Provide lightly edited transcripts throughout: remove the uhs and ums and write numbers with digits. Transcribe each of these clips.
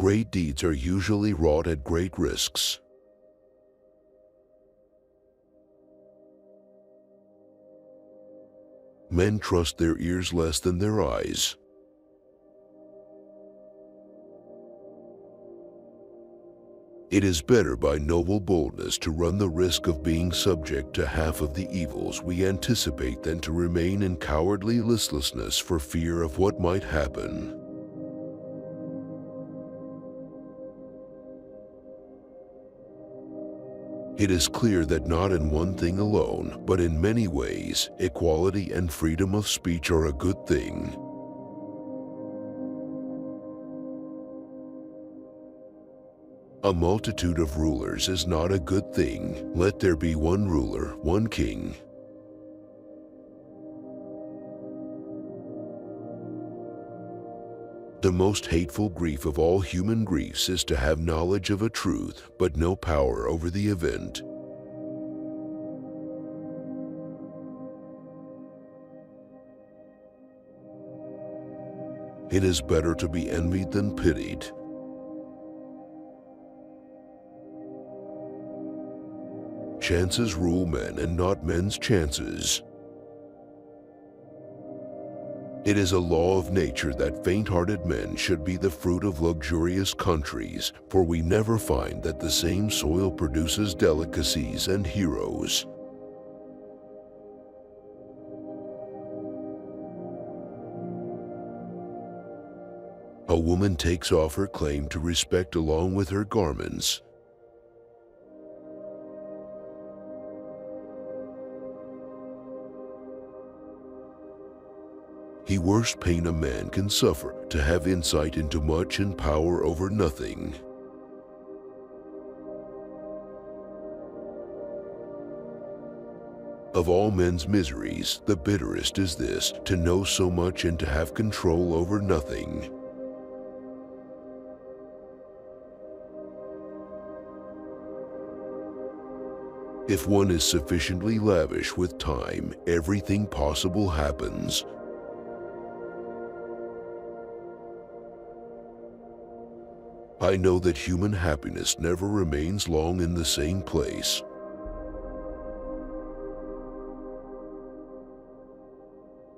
Great deeds are usually wrought at great risks. Men trust their ears less than their eyes. It is better by noble boldness to run the risk of being subject to half of the evils we anticipate than to remain in cowardly listlessness for fear of what might happen. It is clear that not in one thing alone, but in many ways, equality and freedom of speech are a good thing. A multitude of rulers is not a good thing. Let there be one ruler, one king. The most hateful grief of all human griefs is to have knowledge of a truth, but no power over the event. It is better to be envied than pitied. Chances rule men and not men's chances. It is a law of nature that faint-hearted men should be the fruit of luxurious countries, for we never find that the same soil produces delicacies and heroes. A woman takes off her claim to respect along with her garments. The worst pain a man can suffer, to have insight into much and power over nothing. Of all men's miseries, the bitterest is this, to know so much and to have control over nothing. If one is sufficiently lavish with time, everything possible happens. I know that human happiness never remains long in the same place.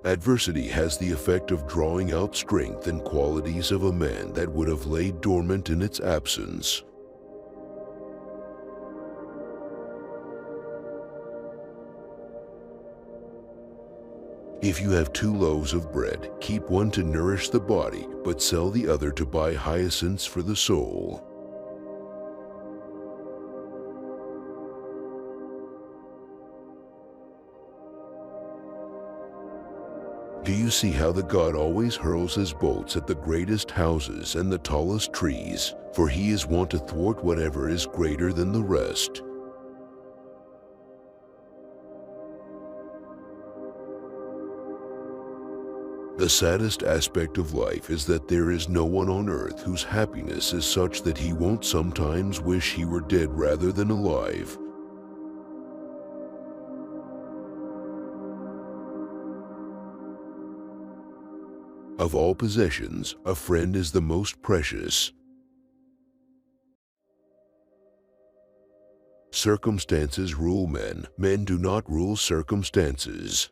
Adversity has the effect of drawing out strength and qualities of a man that would have laid dormant in its absence. If you have 2 loaves of bread, keep one to nourish the body, but sell the other to buy hyacinths for the soul. Do you see how the god always hurls his bolts at the greatest houses and the tallest trees, for he is wont to thwart whatever is greater than the rest? The saddest aspect of life is that there is no one on earth whose happiness is such that he won't sometimes wish he were dead rather than alive. Of all possessions, a friend is the most precious. Circumstances rule men. Men do not rule circumstances.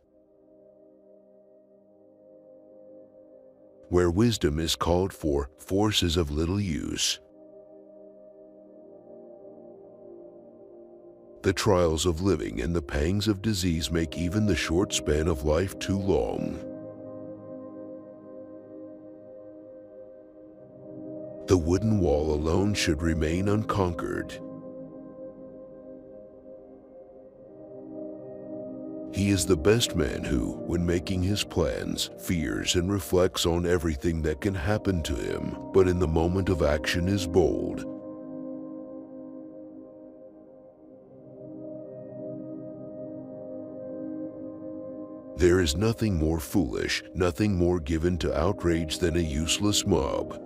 Where wisdom is called for, force is of little use. The trials of living and the pangs of disease make even the short span of life too long. The wooden wall alone should remain unconquered. He is the best man who, when making his plans, fears and reflects on everything that can happen to him, but in the moment of action is bold. There is nothing more foolish, nothing more given to outrage than a useless mob.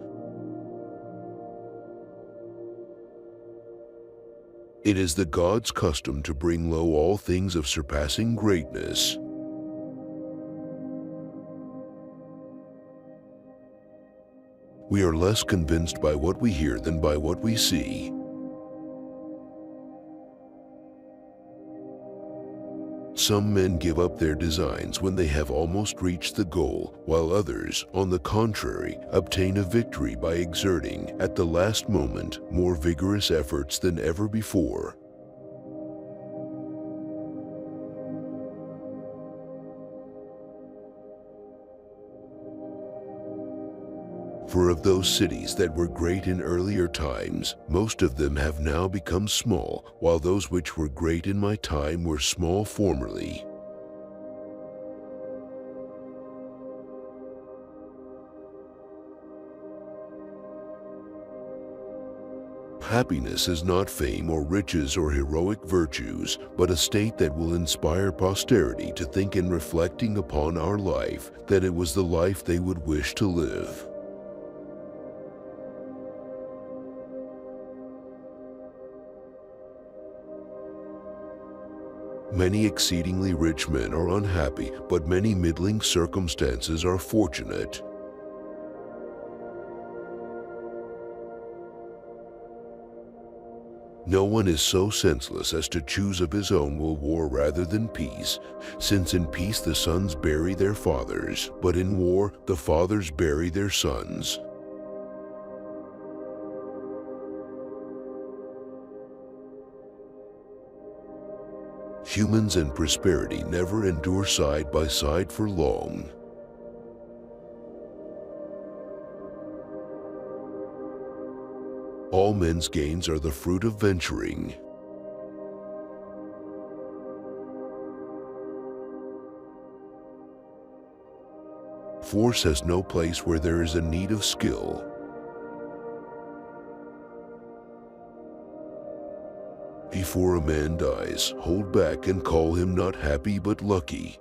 It is the god's custom to bring low all things of surpassing greatness. We are less convinced by what we hear than by what we see. Some men give up their designs when they have almost reached the goal, while others, on the contrary, obtain a victory by exerting, at the last moment, more vigorous efforts than ever before. For of those cities that were great in earlier times, most of them have now become small, while those which were great in my time were small formerly. Happiness is not fame or riches or heroic virtues, but a state that will inspire posterity to think in reflecting upon our life, that it was the life they would wish to live. Many exceedingly rich men are unhappy, but many middling circumstances are fortunate. No one is so senseless as to choose of his own will war rather than peace, since in peace the sons bury their fathers, but in war the fathers bury their sons. Humans and prosperity never endure side by side for long. All men's gains are the fruit of venturing. Force has no place where there is a need of skill. Before a man dies, hold back and call him not happy but lucky.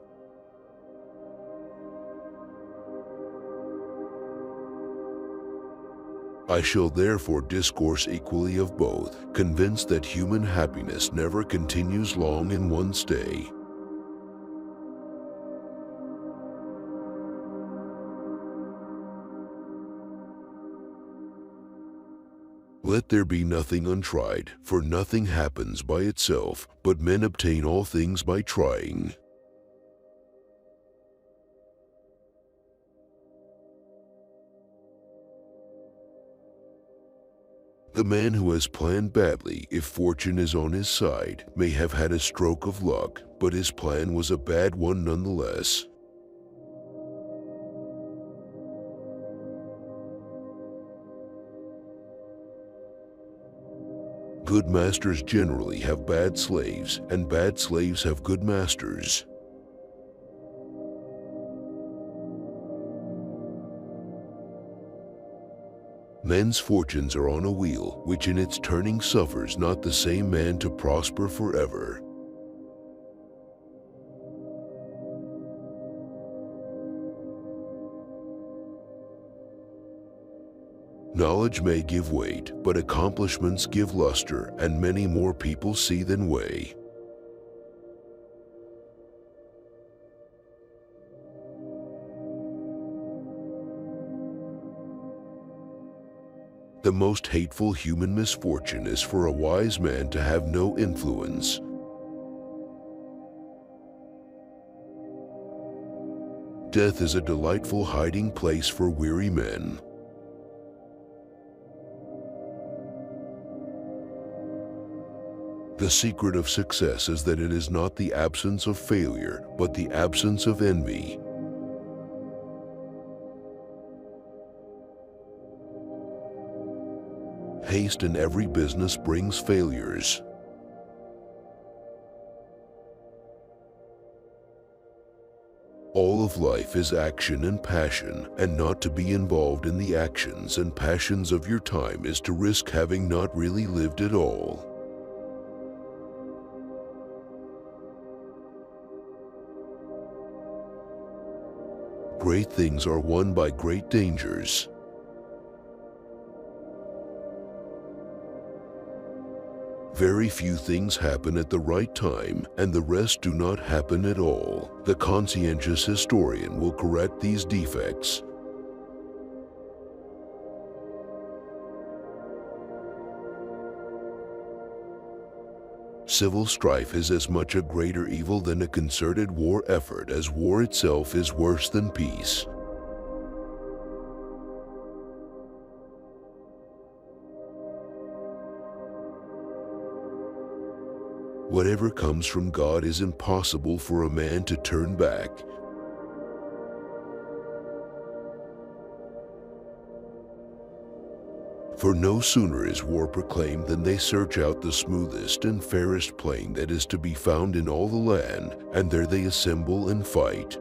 I shall therefore discourse equally of both, convinced that human happiness never continues long in one stay. Let there be nothing untried, for nothing happens by itself, but men obtain all things by trying. The man who has planned badly, if fortune is on his side, may have had a stroke of luck, but his plan was a bad one nonetheless. Good masters generally have bad slaves, and bad slaves have good masters. Men's fortunes are on a wheel, which in its turning suffers not the same man to prosper forever. Knowledge may give weight, but accomplishments give luster, and many more people see than weigh. The most hateful human misfortune is for a wise man to have no influence. Death is a delightful hiding place for weary men. The secret of success is that it is not the absence of failure, but the absence of envy. Haste in every business brings failures. All of life is action and passion, and not to be involved in the actions and passions of your time is to risk having not really lived at all. Great things are won by great dangers. Very few things happen at the right time, and the rest do not happen at all. The conscientious historian will correct these defects. Civil strife is as much a greater evil than a concerted war effort as war itself is worse than peace. Whatever comes from God is impossible for a man to turn back. For no sooner is war proclaimed than they search out the smoothest and fairest plain that is to be found in all the land, and there they assemble and fight.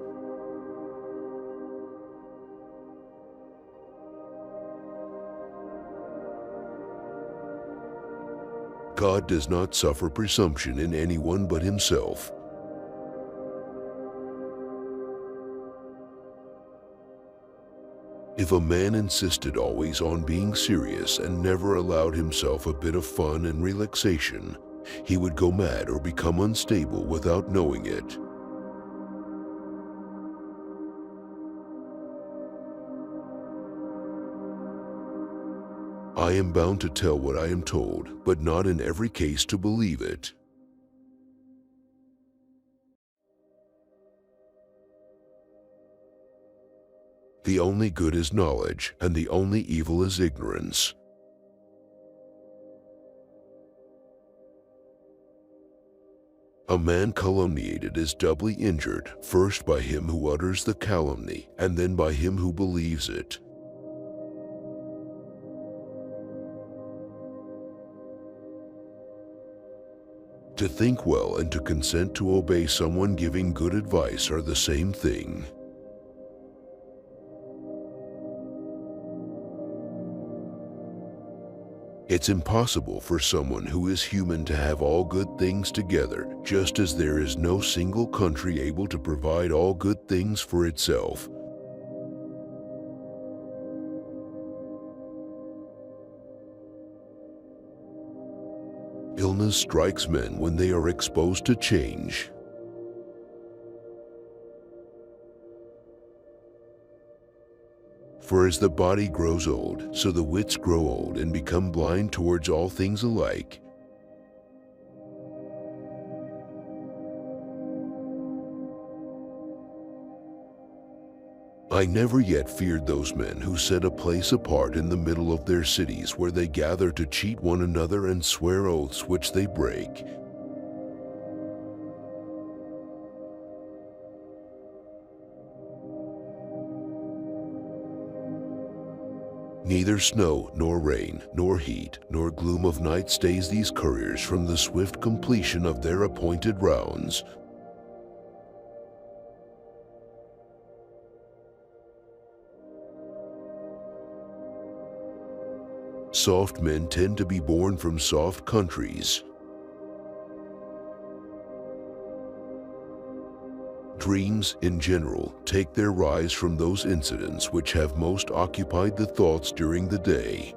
God does not suffer presumption in anyone but himself. If a man insisted always on being serious and never allowed himself a bit of fun and relaxation, he would go mad or become unstable without knowing it. I am bound to tell what I am told, but not in every case to believe it. The only good is knowledge, and the only evil is ignorance. A man calumniated is doubly injured, first by him who utters the calumny, and then by him who believes it. To think well and to consent to obey someone giving good advice are the same thing. It's impossible for someone who is human to have all good things together, just as there is no single country able to provide all good things for itself. Illness strikes men when they are exposed to change. For as the body grows old, so the wits grow old and become blind towards all things alike. I never yet feared those men who set a place apart in the middle of their cities where they gather to cheat one another and swear oaths which they break. Neither snow, nor rain, nor heat, nor gloom of night stays these couriers from the swift completion of their appointed rounds. Soft men tend to be born from soft countries. Dreams, in general, take their rise from those incidents which have most occupied the thoughts during the day.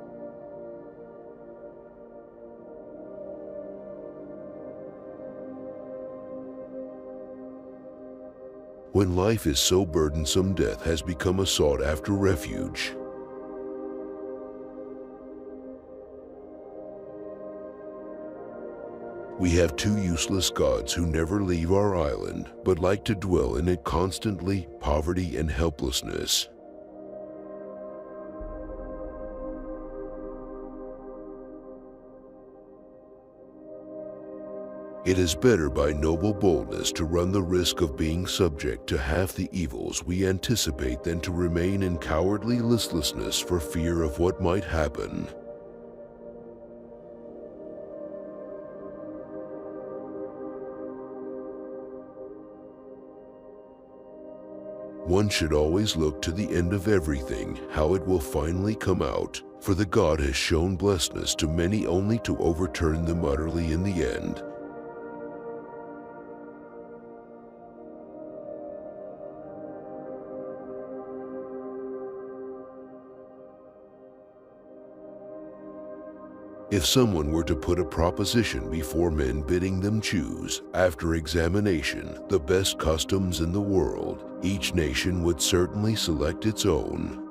When life is so burdensome, death has become a sought-after refuge. We have two useless gods who never leave our island, but like to dwell in it constantly: poverty and helplessness. It is better by noble boldness to run the risk of being subject to half the evils we anticipate than to remain in cowardly listlessness for fear of what might happen. One should always look to the end of everything, how it will finally come out, for the God has shown blessedness to many only to overturn them utterly in the end. If someone were to put a proposition before men bidding them choose, after examination, the best customs in the world, each nation would certainly select its own.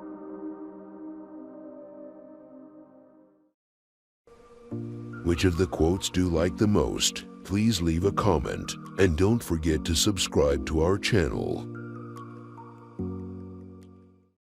Which of the quotes do you like the most? please leave a comment and don't forget to subscribe to our channel.